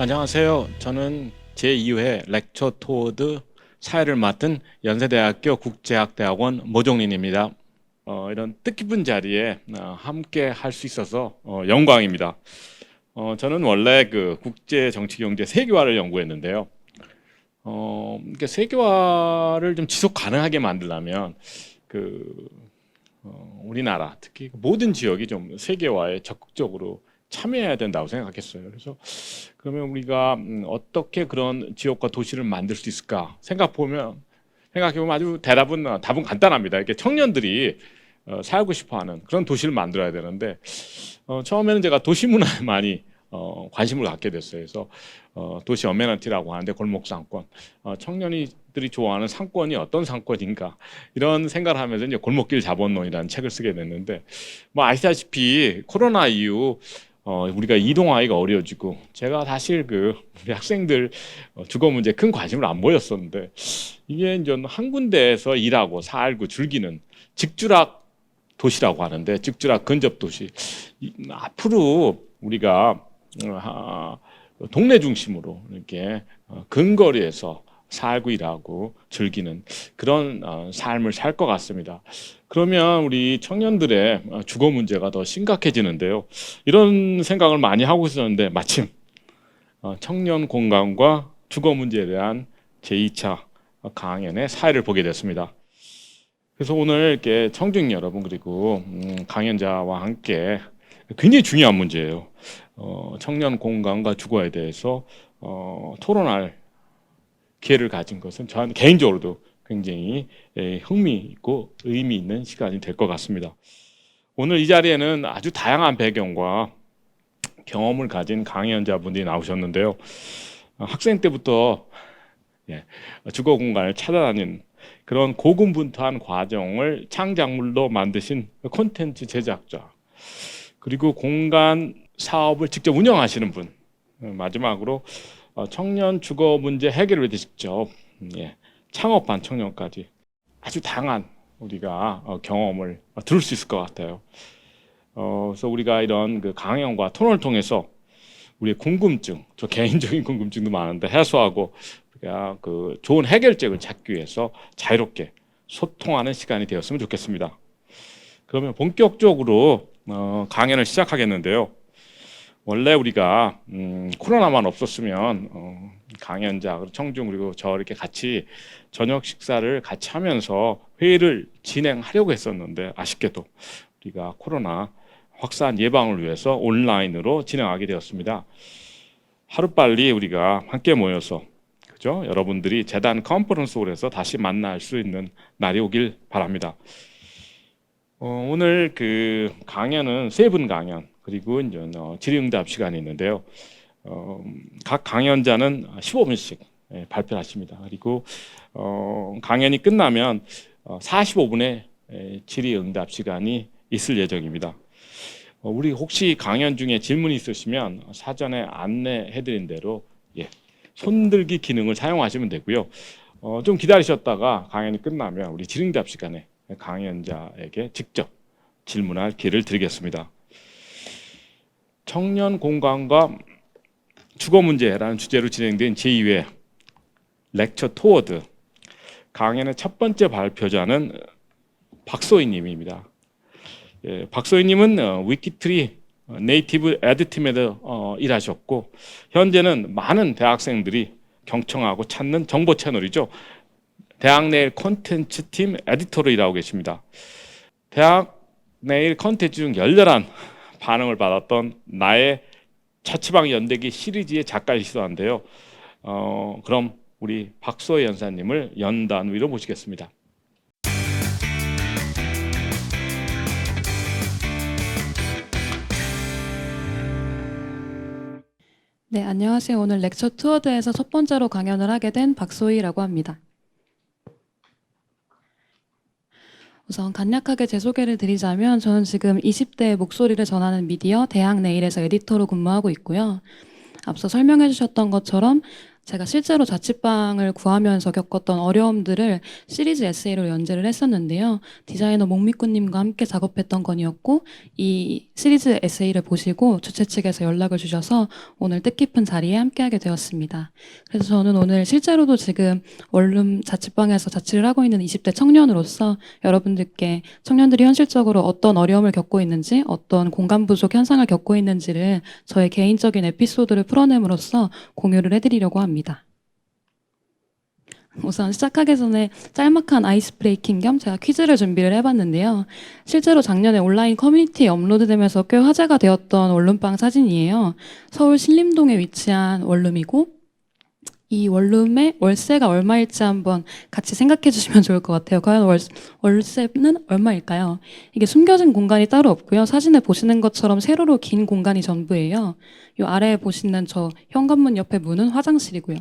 안녕하세요. 저는 제2회 렉처 토워드 사회를 맡은 연세대학교 국제학대학원 모종린입니다. 이런 뜻깊은 자리에 함께 할 수 있어서 영광입니다. 저는 원래 그 국제정치경제 세계화를 연구했는데요. 이렇게 세계화를 좀 지속 가능하게 만들려면 그 우리나라 특히 모든 지역이 좀 세계화에 적극적으로 참여해야 된다고 생각했어요. 그래서 그러면 우리가 어떻게 그런 지역과 도시를 만들 수 있을까 생각해보면 아주 답은 간단합니다. 이렇게 청년들이 살고 싶어하는 그런 도시를 만들어야 되는데 처음에는 제가 도시 문화에 많이 관심을 갖게 됐어요. 그래서 도시 어메니티라고 하는데 골목 상권, 청년이들이 좋아하는 상권이 어떤 상권인가 이런 생각을 하면서 이제 골목길 자본론이라는 책을 쓰게 됐는데 뭐 아시다시피 코로나 이후 우리가 이동하기가 어려워지고 제가 사실 우리 학생들 주거 문제에 큰 관심을 안 보였었는데 이게 이제 한 군데에서 일하고 살고 즐기는 직주락 도시라고 하는데 직주락 근접 도시 앞으로 우리가 동네 중심으로 이렇게 근거리에서 살고 일하고 즐기는 그런 삶을 살 것 같습니다. 그러면 우리 청년들의 주거 문제가 더 심각해지는데요. 이런 생각을 많이 하고 있었는데 마침 청년 공간과 주거 문제에 대한 제2차 강연의 사회를 보게 됐습니다. 그래서 오늘 이렇게 청중 여러분 그리고 강연자와 함께 굉장히 중요한 문제예요. 청년 공간과 주거에 대해서 토론할 기회를 가진 것은 저는 개인적으로도 굉장히 흥미있고 의미 있는 시간이 될 것 같습니다. 오늘 이 자리에는 아주 다양한 배경과 경험을 가진 강연자분들이 나오셨는데요. 학생 때부터 주거 공간을 찾아다니는 그런 고군분투한 과정을 창작물로 만드신 콘텐츠 제작자, 그리고 공간 사업을 직접 운영하시는 분, 마지막으로 청년 주거 문제 해결을 위해 직접 창업한 청년까지 아주 다양한 우리가 경험을 들을 수 있을 것 같아요. 그래서 우리가 이런 그 강연과 토론을 통해서 우리의 궁금증, 저 개인적인 궁금증도 많은데 해소하고 우리가 그 좋은 해결책을 찾기 위해서 자유롭게 소통하는 시간이 되었으면 좋겠습니다. 그러면 본격적으로 강연을 시작하겠는데요. 원래 우리가 코로나만 없었으면 강연자, 청중 그리고 저 이렇게 같이 저녁 식사를 같이 하면서 회의를 진행하려고 했었는데 아쉽게도 우리가 코로나 확산 예방을 위해서 온라인으로 진행하게 되었습니다. 하루빨리 우리가 함께 모여서 그죠? 여러분들이 재단 컨퍼런스홀에서 다시 만날 수 있는 날이 오길 바랍니다. 오늘 그 강연은 세 분 강연 그리고 이제 질의응답 시간이 있는데요. 각 강연자는 15분씩 발표하십니다. 그리고 강연이 끝나면 45분의 질의응답 시간이 있을 예정입니다. 우리 혹시 강연 중에 질문이 있으시면 사전에 안내해드린 대로 손들기 기능을 사용하시면 되고요. 좀 기다리셨다가 강연이 끝나면 우리 질의응답 시간에 강연자에게 직접 질문할 기회를 드리겠습니다. 청년 공간과 주거 문제라는 주제로 진행된 제2회 렉처 토워드 강연의 첫 번째 발표자는 박소희 님입니다. 박소희 님은 위키트리 네이티브 에드팀에서 일하셨고 현재는 많은 대학생들이 경청하고 찾는 정보 채널이죠. 대학내일 콘텐츠 팀 에디터로 일하고 계십니다. 대학내일 콘텐츠 중 열렬한 반응을 받았던 나의 자취방 연대기 시리즈의 작가이시기도 한데요. 그럼 우리 박소희 연사님을 연단 위로 모시겠습니다. 네, 안녕하세요. 오늘 렉처 투어드에서 첫 번째로 강연을 하게 된 박소희라고 합니다. 우선 간략하게 제 소개를 드리자면 저는 지금 20대의 목소리를 전하는 미디어 대학내일에서 에디터로 근무하고 있고요. 앞서 설명해 주셨던 것처럼 제가 실제로 자취방을 구하면서 겪었던 어려움들을 시리즈 에세이로 연재를 했었는데요. 디자이너 목미꾸님과 함께 작업했던 건이었고, 이 시리즈 에세이를 보시고 주최 측에서 연락을 주셔서 오늘 뜻깊은 자리에 함께하게 되었습니다. 그래서 저는 오늘 실제로도 지금 원룸 자취방에서 자취를 하고 있는 20대 청년으로서 여러분들께 청년들이 현실적으로 어떤 어려움을 겪고 있는지, 어떤 공간 부족 현상을 겪고 있는지를 저의 개인적인 에피소드를 풀어냄으로써 공유를 해드리려고 합니다. 우선 시작하기 전에 짤막한 아이스 브레이킹 겸 제가 퀴즈를 준비를 해봤는데요. 실제로 작년에 온라인 커뮤니티에 업로드되면서 꽤 화제가 되었던 원룸방 사진이에요. 서울 신림동에 위치한 원룸이고, 이 원룸의 월세가 얼마일지 한번 같이 생각해 주시면 좋을 것 같아요. 과연 월세는 얼마일까요? 이게 숨겨진 공간이 따로 없고요. 사진을 보시는 것처럼 세로로 긴 공간이 전부예요. 이 아래에 보시는 저 현관문 옆에 문은 화장실이고요.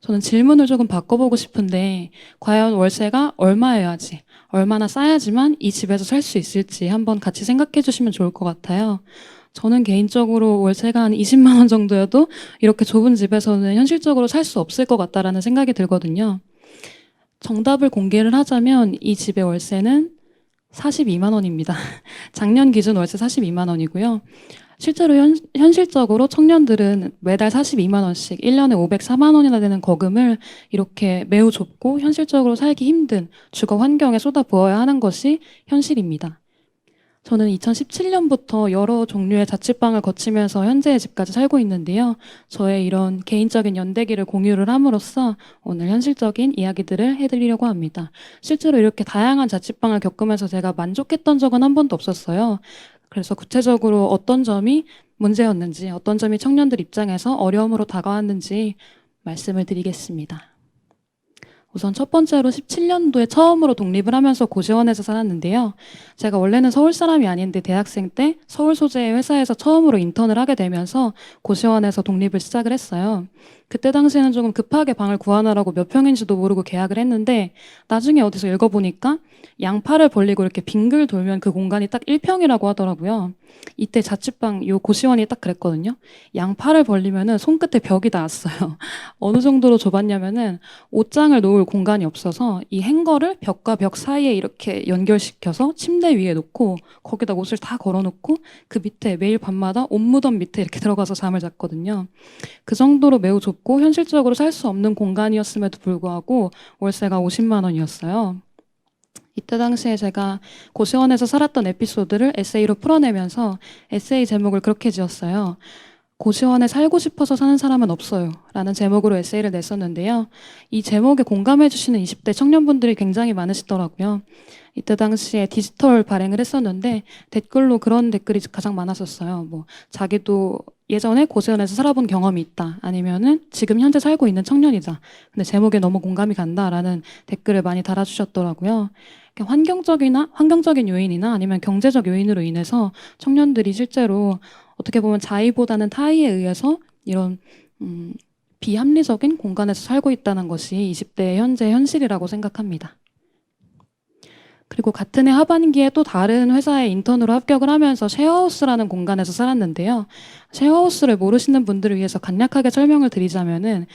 저는 질문을 조금 바꿔보고 싶은데, 과연 월세가 얼마여야지, 얼마나 싸야지만 이 집에서 살 수 있을지 한번 같이 생각해 주시면 좋을 것 같아요. 저는 개인적으로 월세가 한 20만 원 정도여도 이렇게 좁은 집에서는 현실적으로 살 수 없을 것 같다라는 생각이 들거든요. 정답을 공개를 하자면 이 집의 월세는 42만 원입니다. 작년 기준 월세 42만 원이고요. 실제로 현실적으로 청년들은 매달 42만 원씩 1년에 504만 원이나 되는 거금을 이렇게 매우 좁고 현실적으로 살기 힘든 주거 환경에 쏟아부어야 하는 것이 현실입니다. 저는 2017년부터 여러 종류의 자취방을 거치면서 현재의 집까지 살고 있는데요. 저의 이런 개인적인 연대기를 공유를 함으로써 오늘 현실적인 이야기들을 해드리려고 합니다. 실제로 이렇게 다양한 자취방을 겪으면서 제가 만족했던 적은 한 번도 없었어요. 그래서 구체적으로 어떤 점이 문제였는지, 어떤 점이 청년들 입장에서 어려움으로 다가왔는지 말씀을 드리겠습니다. 우선 첫 번째로 17년도에 처음으로 독립을 하면서 고시원에서 살았는데요. 제가 원래는 서울 사람이 아닌데 대학생 때 서울 소재의 회사에서 처음으로 인턴을 하게 되면서 고시원에서 독립을 시작을 했어요. 그때 당시에는 조금 급하게 방을 구하느라고 몇 평인지도 모르고 계약을 했는데, 나중에 어디서 읽어보니까 양팔을 벌리고 이렇게 빙글 돌면 그 공간이 딱 1평이라고 하더라고요. 이때 자취방 요 고시원이 딱 그랬거든요. 양팔을 벌리면은 손끝에 벽이 닿았어요. 어느 정도로 좁았냐면은 옷장을 놓을 공간이 없어서 이 행거를 벽과 벽 사이에 이렇게 연결시켜서 침대 위에 놓고 거기다 옷을 다 걸어놓고 그 밑에 매일 밤마다 옷 무덤 밑에 이렇게 들어가서 잠을 잤거든요. 그 정도로 매우 좁고 현실적으로 살 수 없는 공간이었음에도 불구하고 월세가 50만 원이었어요. 이때 당시에 제가 고시원에서 살았던 에피소드를 에세이로 풀어내면서 에세이 제목을 그렇게 지었어요. 고시원에 살고 싶어서 사는 사람은 없어요 라는 제목으로 에세이를 냈었는데요. 이 제목에 공감해 주시는 20대 청년분들이 굉장히 많으시더라고요. 이때 당시에 디지털 발행을 했었는데 댓글로 그런 댓글이 가장 많았었어요. 뭐 자기도 예전에 고시원에서 살아본 경험이 있다, 아니면은 지금 현재 살고 있는 청년이다, 근데 제목에 너무 공감이 간다라는 댓글을 많이 달아주셨더라고요. 환경적인 요인이나 아니면 경제적 요인으로 인해서 청년들이 실제로 어떻게 보면 자의보다는 타의에 의해서 이런 비합리적인 공간에서 살고 있다는 것이 20대의 현재 현실이라고 생각합니다. 그리고 같은 해 하반기에 또 다른 회사에 인턴으로 합격을 하면서 쉐어하우스라는 공간에서 살았는데요. 쉐어하우스를 모르시는 분들을 위해서 간략하게 설명을 드리자면은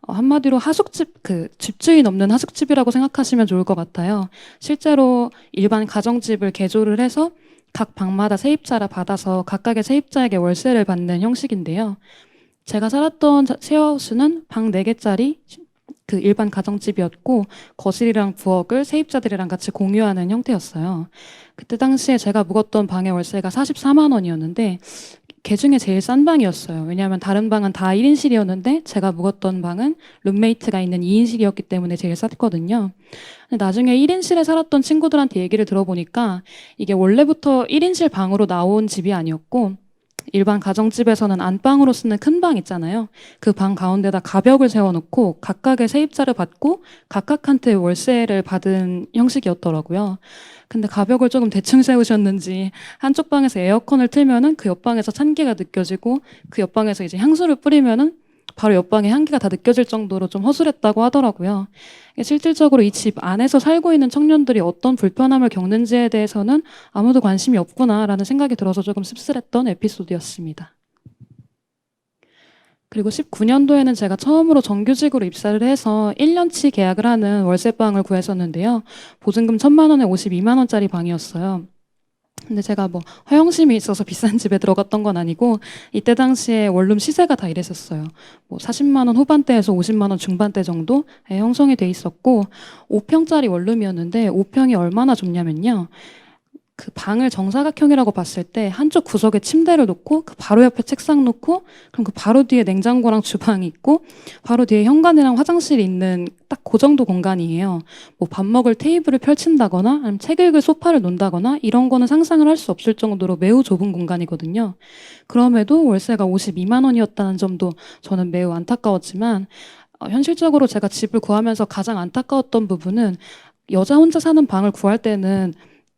한마디로 하숙집, 집주인 없는 하숙집이라고 생각하시면 좋을 것 같아요. 실제로 일반 가정집을 개조를 해서 각 방마다 세입자를 받아서 각각의 세입자에게 월세를 받는 형식인데요. 제가 살았던 쉐어하우스는 방 4개짜리 그 일반 가정집이었고, 거실이랑 부엌을 세입자들이랑 같이 공유하는 형태였어요. 그때 당시에 제가 묵었던 방의 월세가 44만 원이었는데 그 중에 제일 싼 방이었어요. 왜냐하면 다른 방은 다 1인실이었는데 제가 묵었던 방은 룸메이트가 있는 2인실이었기 때문에 제일 쌌거든요. 근데 나중에 1인실에 살았던 친구들한테 얘기를 들어보니까 이게 원래부터 1인실 방으로 나온 집이 아니었고, 일반 가정집에서는 안방으로 쓰는 큰 방 있잖아요. 그 방 가운데다 가벽을 세워놓고 각각의 세입자를 받고 각각한테 월세를 받은 형식이었더라고요. 근데 가벽을 조금 대충 세우셨는지 한쪽 방에서 에어컨을 틀면은 그 옆방에서 찬기가 느껴지고, 그 옆방에서 이제 향수를 뿌리면은 바로 옆방에 향기가 다 느껴질 정도로 좀 허술했다고 하더라고요. 실질적으로 이 집 안에서 살고 있는 청년들이 어떤 불편함을 겪는지에 대해서는 아무도 관심이 없구나라는 생각이 들어서 조금 씁쓸했던 에피소드였습니다. 그리고 19년도에는 제가 처음으로 정규직으로 입사를 해서 1년치 계약을 하는 월세방을 구했었는데요. 보증금 1,000만 원에 52만 원짜리 방이었어요. 근데 제가 뭐 허영심이 있어서 비싼 집에 들어갔던 건 아니고 이때 당시에 원룸 시세가 다 이랬었어요. 뭐 40만 원 후반대에서 50만 원 중반대 정도에 형성이 돼 있었고 5평짜리 원룸이었는데 5평이 얼마나 좁냐면요. 그 방을 정사각형이라고 봤을 때 한쪽 구석에 침대를 놓고 그 바로 옆에 책상 놓고 그럼 그 바로 뒤에 냉장고랑 주방이 있고 바로 뒤에 현관이랑 화장실이 있는 딱 그 정도 공간이에요. 뭐 밥 먹을 테이블을 펼친다거나 아니면 책 읽을 소파를 놓는다거나 이런 거는 상상을 할 수 없을 정도로 매우 좁은 공간이거든요. 그럼에도 월세가 52만 원이었다는 점도 저는 매우 안타까웠지만 현실적으로 제가 집을 구하면서 가장 안타까웠던 부분은 여자 혼자 사는 방을 구할 때는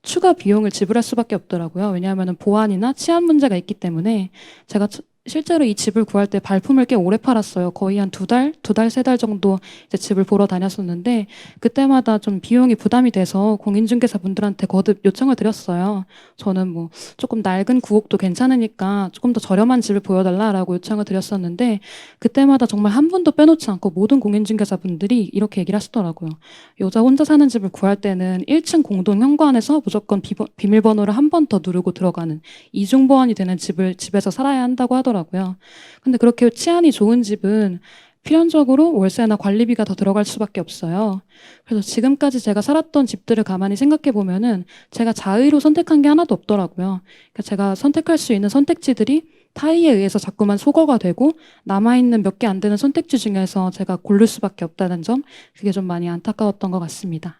추가 비용을 지불할 수밖에 없더라고요. 왜냐하면 보안이나 치안 문제가 있기 때문에 제가 실제로 이 집을 구할 때 발품을 꽤 오래 팔았어요. 거의 한 2달, 2달, 3달 정도 이제 집을 보러 다녔었는데 그때마다 좀 비용이 부담이 돼서 공인중개사 분들한테 거듭 요청을 드렸어요. 저는 뭐 조금 낡은 구옥도 괜찮으니까 조금 더 저렴한 집을 보여달라라고 요청을 드렸었는데 그때마다 정말 한 분도 빼놓지 않고 모든 공인중개사 분들이 이렇게 얘기를 하시더라고요. 여자 혼자 사는 집을 구할 때는 1층 공동 현관에서 무조건 비밀번호를 한 번 더 누르고 들어가는 이중 보안이 되는 집에서 살아야 한다고 하더라고요. 근데 그렇게 치안이 좋은 집은 필연적으로 월세나 관리비가 더 들어갈 수밖에 없어요. 그래서 지금까지 제가 살았던 집들을 가만히 생각해 보면은 제가 자의로 선택한 게 하나도 없더라고요. 그러니까 제가 선택할 수 있는 선택지들이 타의에 의해서 자꾸만 소거가 되고 남아있는 몇 개 안 되는 선택지 중에서 제가 고를 수밖에 없다는 점, 그게 좀 많이 안타까웠던 것 같습니다.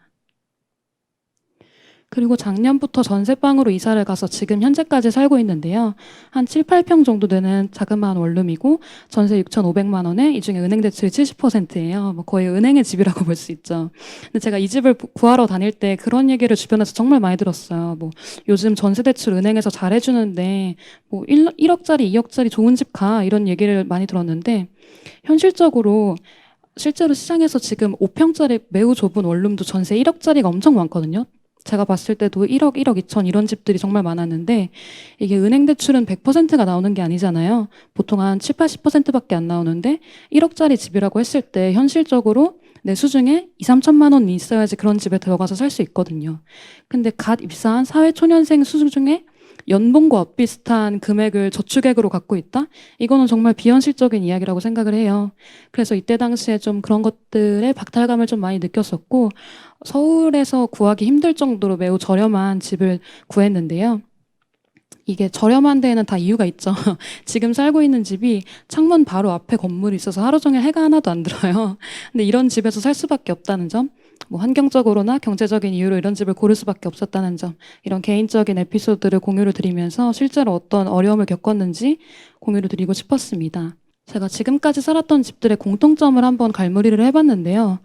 그리고 작년부터 전세방으로 이사를 가서 지금 현재까지 살고 있는데요. 한 7, 8평 정도 되는 자그마한 원룸이고 전세 6,500만 원에 이 중에 은행 대출이 70%예요. 뭐 거의 은행의 집이라고 볼 수 있죠. 근데 제가 이 집을 구하러 다닐 때 그런 얘기를 주변에서 정말 많이 들었어요. 뭐 요즘 전세 대출 은행에서 잘해주는데 뭐 1억짜리, 2억짜리 좋은 집 가 이런 얘기를 많이 들었는데 현실적으로 실제로 시장에서 지금 5평짜리 매우 좁은 원룸도 전세 1억짜리가 엄청 많거든요. 제가 봤을 때도 1억, 1억 2천 이런 집들이 정말 많았는데 이게 은행 대출은 100%가 나오는 게 아니잖아요. 보통 한 7, 80%밖에 안 나오는데 1억짜리 집이라고 했을 때 현실적으로 내 수중에 2, 3천만 원이 있어야지 그런 집에 들어가서 살 수 있거든요. 근데 갓 입사한 사회초년생 수중에 연봉과 엇비슷한 금액을 저축액으로 갖고 있다? 이거는 정말 비현실적인 이야기라고 생각을 해요. 그래서 이때 당시에 좀 그런 것들의 박탈감을 좀 많이 느꼈었고 서울에서 구하기 힘들 정도로 매우 저렴한 집을 구했는데요. 이게 저렴한 데에는 다 이유가 있죠. 지금 살고 있는 집이 창문 바로 앞에 건물이 있어서 하루 종일 해가 하나도 안 들어요. 근데 이런 집에서 살 수밖에 없다는 점, 뭐 환경적으로나 경제적인 이유로 이런 집을 고를 수밖에 없었다는 점, 이런 개인적인 에피소드를 공유를 드리면서 실제로 어떤 어려움을 겪었는지 공유를 드리고 싶었습니다. 제가 지금까지 살았던 집들의 공통점을 한번 갈무리를 해봤는데요.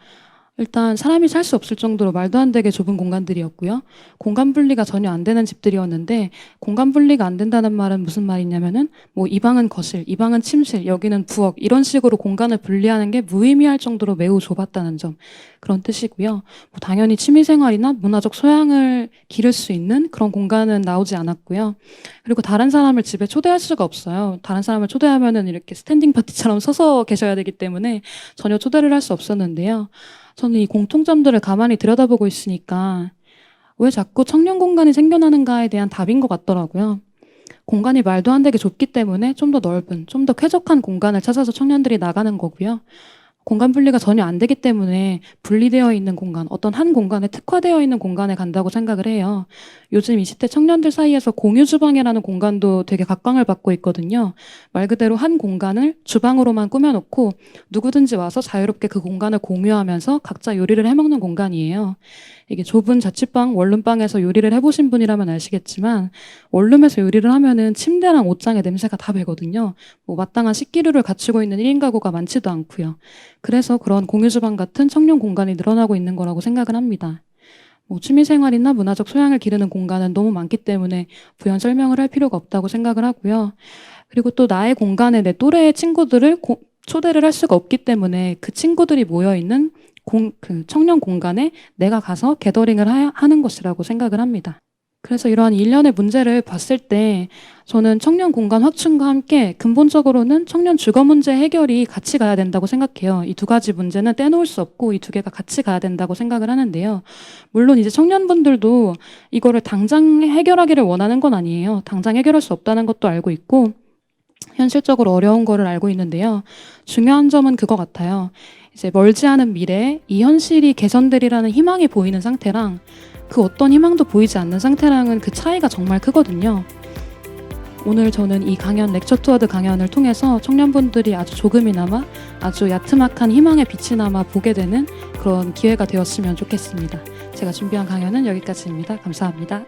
일단 사람이 살 수 없을 정도로 말도 안 되게 좁은 공간들이었고요. 공간 분리가 전혀 안 되는 집들이었는데 공간 분리가 안 된다는 말은 무슨 말이냐면은 뭐 이 방은 거실, 이 방은 침실, 여기는 부엌 이런 식으로 공간을 분리하는 게 무의미할 정도로 매우 좁았다는 점, 그런 뜻이고요. 뭐 당연히 취미생활이나 문화적 소양을 기를 수 있는 그런 공간은 나오지 않았고요. 그리고 다른 사람을 집에 초대할 수가 없어요. 다른 사람을 초대하면은 이렇게 스탠딩 파티처럼 서서 계셔야 되기 때문에 전혀 초대를 할 수 없었는데요. 저는 이 공통점들을 가만히 들여다보고 있으니까 왜 자꾸 청년 공간이 생겨나는가에 대한 답인 것 같더라고요. 공간이 말도 안 되게 좁기 때문에 좀 더 넓은, 좀 더 쾌적한 공간을 찾아서 청년들이 나가는 거고요. 공간 분리가 전혀 안 되기 때문에 분리되어 있는 공간, 어떤 한 공간에 특화되어 있는 공간에 간다고 생각을 해요. 요즘 20대 청년들 사이에서 공유 주방이라는 공간도 되게 각광을 받고 있거든요. 말 그대로 한 공간을 주방으로만 꾸며놓고 누구든지 와서 자유롭게 그 공간을 공유하면서 각자 요리를 해먹는 공간이에요. 이게 좁은 자취방, 원룸방에서 요리를 해보신 분이라면 아시겠지만 원룸에서 요리를 하면은 침대랑 옷장의 냄새가 다 배거든요. 뭐 마땅한 식기류를 갖추고 있는 1인 가구가 많지도 않고요. 그래서 그런 공유주방 같은 청년 공간이 늘어나고 있는 거라고 생각을 합니다. 뭐 취미생활이나 문화적 소양을 기르는 공간은 너무 많기 때문에 부연 설명을 할 필요가 없다고 생각을 하고요. 그리고 또 나의 공간에 내 또래의 친구들을 초대를 할 수가 없기 때문에 그 친구들이 모여있는 그 청년 공간에 내가 가서 게더링을 하는 것이라고 생각을 합니다. 그래서 이러한 일련의 문제를 봤을 때 저는 청년 공간 확충과 함께 근본적으로는 청년 주거 문제 해결이 같이 가야 된다고 생각해요. 이 두 가지 문제는 떼놓을 수 없고 이 두 개가 같이 가야 된다고 생각을 하는데요. 물론 이제 청년분들도 이거를 당장 해결하기를 원하는 건 아니에요. 당장 해결할 수 없다는 것도 알고 있고 현실적으로 어려운 거를 알고 있는데요. 중요한 점은 그거 같아요. 이제 멀지 않은 미래에 이 현실이 개선되리라는 희망이 보이는 상태랑 그 어떤 희망도 보이지 않는 상태랑은 그 차이가 정말 크거든요. 오늘 저는 이 강연, 렉처 투어드 강연을 통해서 청년분들이 아주 조금이나마 아주 야트막한 희망의 빛이나마 보게 되는 그런 기회가 되었으면 좋겠습니다. 제가 준비한 강연은 여기까지입니다. 감사합니다.